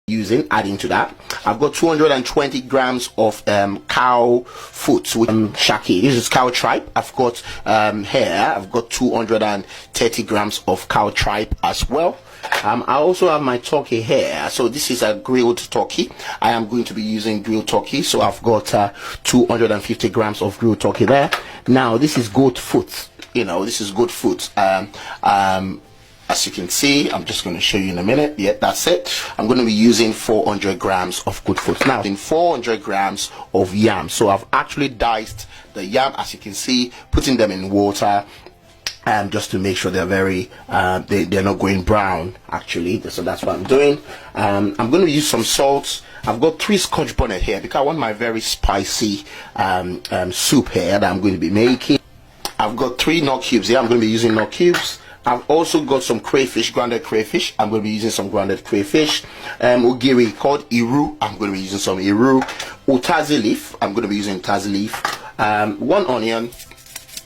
using, adding to that, I've got 220 grams of cow foot with shaki. This is cow tripe. I've got here, I've got 230 grams of cow tripe as well. I also have my turkey here. So this is a grilled turkey. I am going to be using grilled turkey, so I've got 250 grams of grilled turkey there. Now this is goat foot. This is goat foot. As you can see, I'm just going to show you in a minute. Yeah, that's it. I'm going to be using 400 grams of goat foot. Now, in 400 grams of yam. So I've actually diced the yam, as you can see, putting them in water, just to make sure they're very, they're not going brown, actually. So that's what I'm doing. I'm going to use some salt. I've got 3 Scotch bonnet here because I want my very spicy soup here that I'm going to be making. I've got 3 nut cubes here. I'm going to be using nut cubes. I've also got some crayfish, grounded crayfish. I'm going to be using some grounded crayfish. Ugiri called Iru. I'm going to be using some Iru. Utazi leaf. I'm going to be using utazi leaf. 1 onion.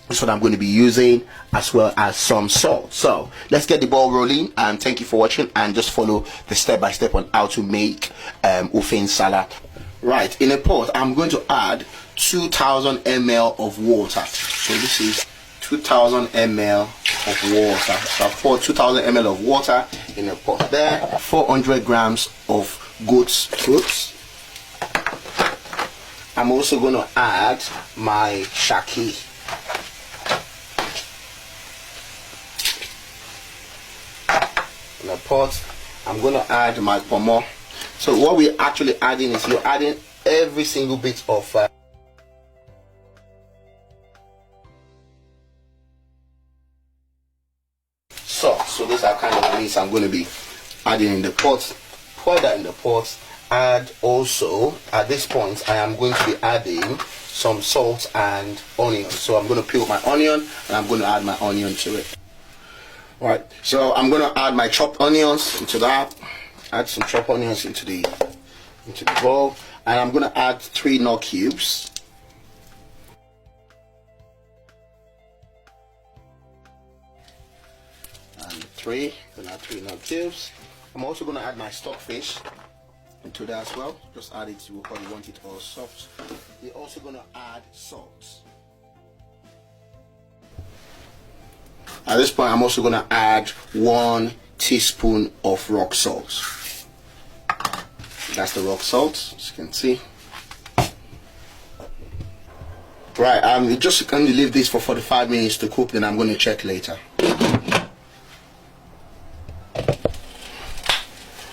That's what I'm going to be using, as well as some salt. So let's get the ball rolling, and thank you for watching, and just follow the step-by-step on how to make ofe nsala. Right, in a pot I'm going to add 2000 ml of water. So this is 2000 ml of water. So I've poured 2000 ml of water in a pot there. 400 grams of goat's foot. I'm also going to add my shaki. In a pot, I'm going to add my pomo. So what we're actually adding is you're adding every single bit of salt. So these are kind of things I'm going to be adding in the pot. Pour that in the pot. Add also, at this point, I am going to be adding some salt and onion. So I'm going to peel my onion, and I'm going to add my onion to it. Right, so I'm going to add my chopped onions into that. Add some chopped onions into the bowl, and I'm going to add 3 nut cubes. And 3, going to add 3 nut cubes. I'm also going to add my stockfish into that as well. Just add it because you want it all soft. We're also going to add salt. At this point, I'm also going to add 1 teaspoon of rock salt. That's the rock salt, as you can see. Right, I'm just going to leave this for 45 minutes to cook, then I'm going to check later.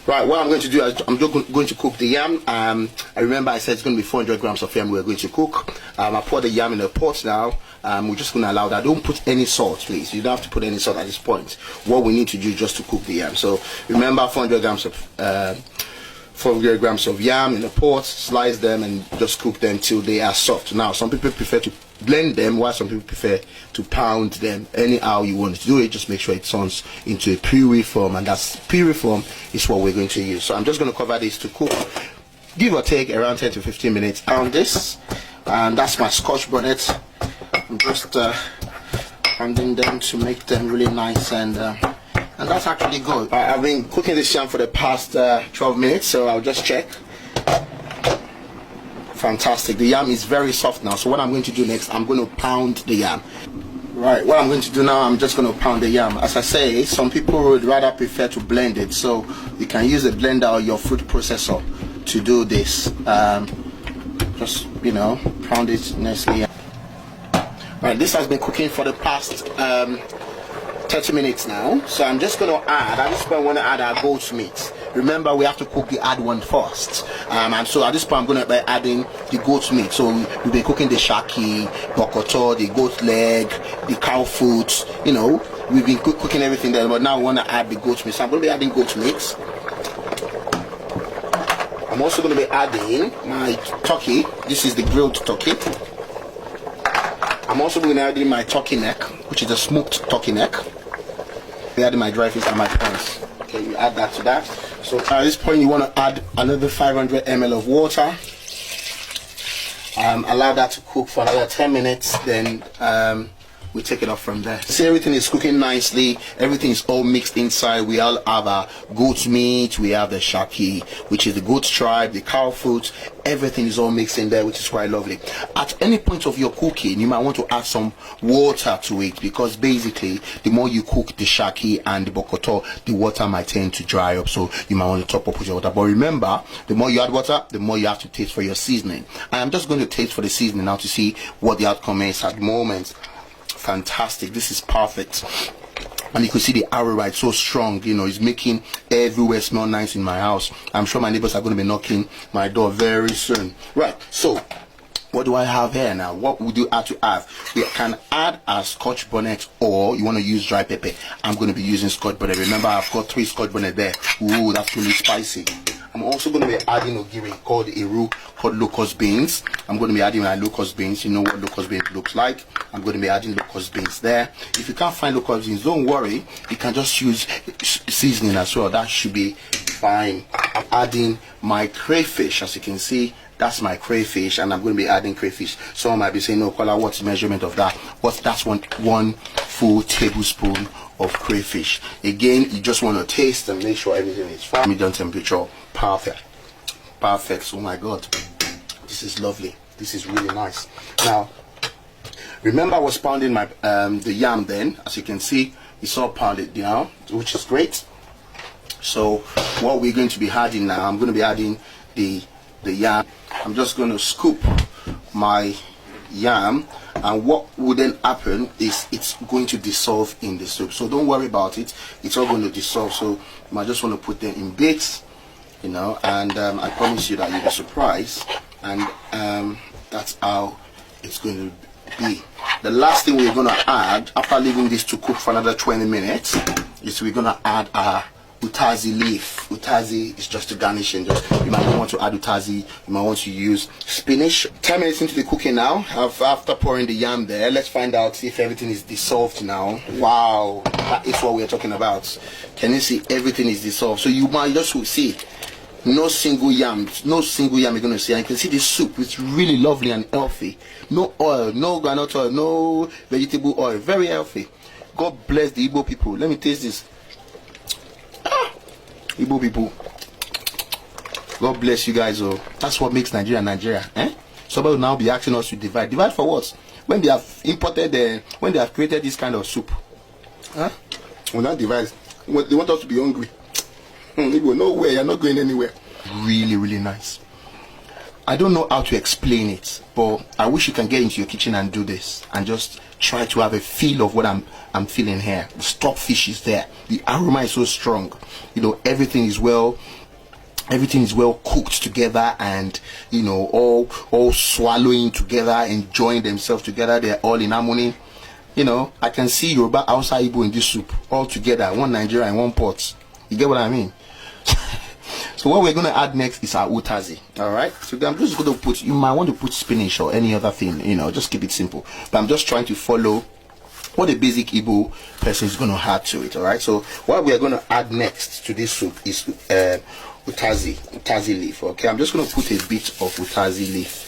Right, what I'm going to do is I'm just going to cook the yam. I remember I said it's going to be 400 grams of yam we're going to cook. I pour the yam in the pot now. We're just going to allow that. Don't put any salt, please. You don't have to put any salt at this point. What we need to do is just to cook the yam. So remember, 400 grams of yam in the pot. Slice them and just cook them till they are soft. Now, some people prefer to blend them, while some people prefer to pound them. Anyhow you want to do it, just make sure it turns into a puree form, and that's puree form is what we're going to use. So I'm just going to cover this to cook, give or take around 10 to 15 minutes on this. And that's my Scotch bonnet. I'm just pounding them to make them really nice, and that's actually good. I've been cooking this yam for the past 12 minutes, so I'll just check. Fantastic. The yam is very soft now. So what I'm going to do next, I'm going to pound the yam. Right, what I'm going to do now, I'm just going to pound the yam. As I say, some people would rather prefer to blend it, so you can use a blender or your food processor to do this. Just, pound it nicely. Right, this has been cooking for the past 30 minutes now. So I'm just going to add, at this point I want to add our goat's meat. Remember, we have to cook the hard one first. And so at this point I'm going to be adding the goat's meat. So we've been cooking the shaki, bokoto, the goat leg, the cow foot. We've been cooking everything there, but now we want to add the goat's meat. So I'm going to be adding goat's meat. I'm also going to be adding my turkey. This is the grilled turkey. I'm also going to add in my turkey neck, which is a smoked turkey neck. I'm adding my dry fish and my prawns. Okay, you add that to that. So at this point you want to add another 500 ml of water. Allow that to cook for another 10 minutes. Then we take it off from there. See, everything is cooking nicely, everything is all mixed inside. We all have our goat meat, we have the shaki, which is the goat tripe, the cow foot, everything is all mixed in there, which is quite lovely. At any point of your cooking, you might want to add some water to it, because basically the more you cook the shaki and the bokoto, the water might tend to dry up, so you might want to top up with your water. But remember, the more you add water, the more you have to taste for your seasoning. And I'm just going to taste for the seasoning now to see what the outcome is. At the moment, fantastic, this is perfect. And you can see the aroma, it's so strong, you know, it's making everywhere smell nice in my house. I'm sure my neighbors are going to be knocking my door very soon. Right, so what do I have here now? What would you have to have? We can add a scotch bonnet, or you want to use dry pepper. I'm going to be using scotch bonnet. Remember, I've got 3 scotch bonnet there. Ooh, that's really spicy. I'm also going to be adding ogiri called iru, called locust beans. I'm going to be adding my locust beans. You know what locust beans looks like. I'm going to be adding locust beans there. If you can't find locust beans, don't worry. You can just use seasoning as well. That should be fine. I'm adding my crayfish. As you can see, that's my crayfish, and I'm going to be adding crayfish. Someone might be saying, no, Kola, what's the measurement of that? That's one full tablespoon of crayfish. Again, you just want to taste and make sure everything is fine. Medium temperature. Perfect. Oh my god, this is lovely. This is really nice. Now remember, I was pounding my the yam. Then as you can see, it's all pounded down, which is great. So what we're going to be adding now, I'm going to be adding the yam. I'm just going to scoop my yam, and what would then happen is it's going to dissolve in the soup. So don't worry about it, it's all going to dissolve. So I just want to put them in bits, you know, and I promise you that you'll be surprised. And that's how it's going to be. The last thing we're going to add after leaving this to cook for another 20 minutes is we're going to add our utazi leaf. Utazi is just a garnishing. You might not want to add utazi, you might want to use spinach. 10 minutes into the cooking now, after pouring the yam there, let's find out if everything is dissolved now. Wow, that is what we're talking about. Can you see everything is dissolved? So you might just see no single yam you're going to see. And you can see the soup, it's really lovely and healthy. No oil, no granite oil, no vegetable oil, very healthy. God bless the Igbo people. Let me taste this. Igbo people, God bless you guys. Oh, that's what makes Nigeria Nigeria. Somebody will now be asking us to divide for what? When they have imported when they have created this kind of soup, we'll not divide. They want us to be hungry. Igbo, no way, you're not going anywhere. Really nice. I don't know how to explain it, but I wish you can get into your kitchen and do this and just try to have a feel of what I'm feeling here. The stockfish is there, the aroma is so strong, you know, everything is well cooked together, and you know, all swallowing together, enjoying themselves together. They're all in harmony. You know, I can see Yoruba, Hausa, Igbo in this soup all together, one Nigeria in one pot. You get what I mean? So what we're going to add next is our utazi. Alright, so I'm just going to put, you might want to put spinach or any other thing, you know, just keep it simple. But I'm just trying to follow what a basic Igbo person is going to add to it. Alright, so what we are going to add next to this soup is utazi leaf. Okay, I'm just going to put a bit of utazi leaf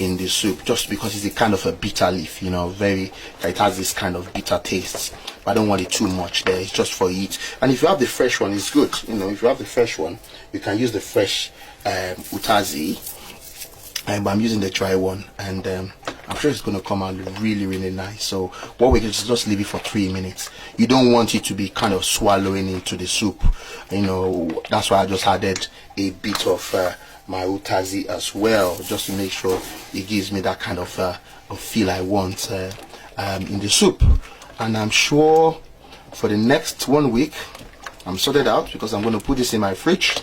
in the soup, just because it's a kind of a bitter leaf, you know, it has this kind of bitter taste. But I don't want it too much there, it's just for it. And if you have the fresh one, it's good, you know. If you have the fresh one, you can use the fresh utazi, but I'm using the dry one, and I'm sure it's going to come out really nice. So what we can just leave it for 3 minutes. You don't want it to be kind of swallowing into the soup, you know. That's why I just added a bit of my utazi as well, just to make sure it gives me that kind of feel I want in the soup. And I'm sure for the next 1 week I'm sorted out, because I'm going to put this in my fridge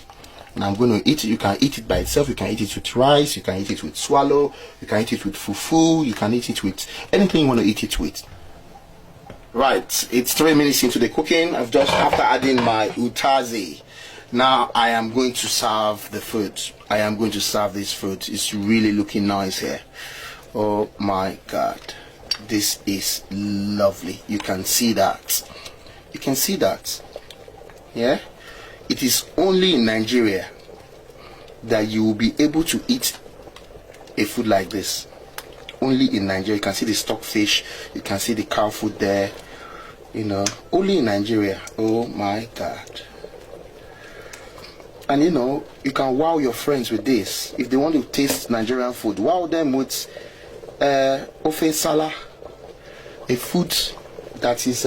and I'm going to eat it. You can eat it by itself, you can eat it with rice, you can eat it with swallow, you can eat it with fufu, you can eat it with anything you want to eat it with. Right, it's 3 minutes into the cooking. I've just, after adding my utazi, now I am going to serve the food. I am going to serve this food. It's really looking nice here. Oh my god, this is lovely. You can see that. You can see that. Yeah, it is only in Nigeria that you will be able to eat a food like this. only in Nigeria. You can see the stockfish, you can see the cow food there, you know, only in Nigeria. Oh my God. And you know, you can wow your friends with this. If they want to taste Nigerian food, wow them with nsala, a food that is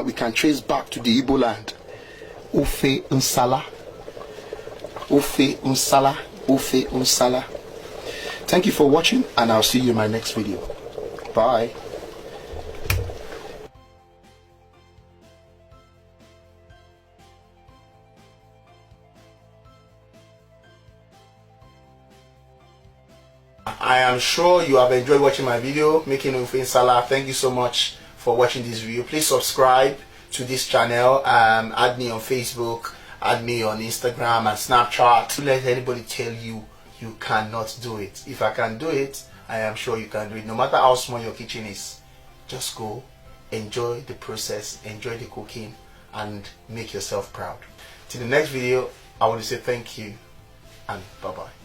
we can trace back to the Igbo land. Nsala. Nsala. Thank you for watching, and I'll see you in my next video. Bye. I am sure you have enjoyed watching my video making nsala. Thank you so much for watching this video. Please subscribe to this channel, add me on Facebook, add me on Instagram and Snapchat. Don't let anybody tell you you cannot do it. If I can do it, I am sure you can do it. No matter how small your kitchen is, just go, enjoy the process, enjoy the cooking, and make yourself proud. Till the next video, I want to say thank you and bye bye.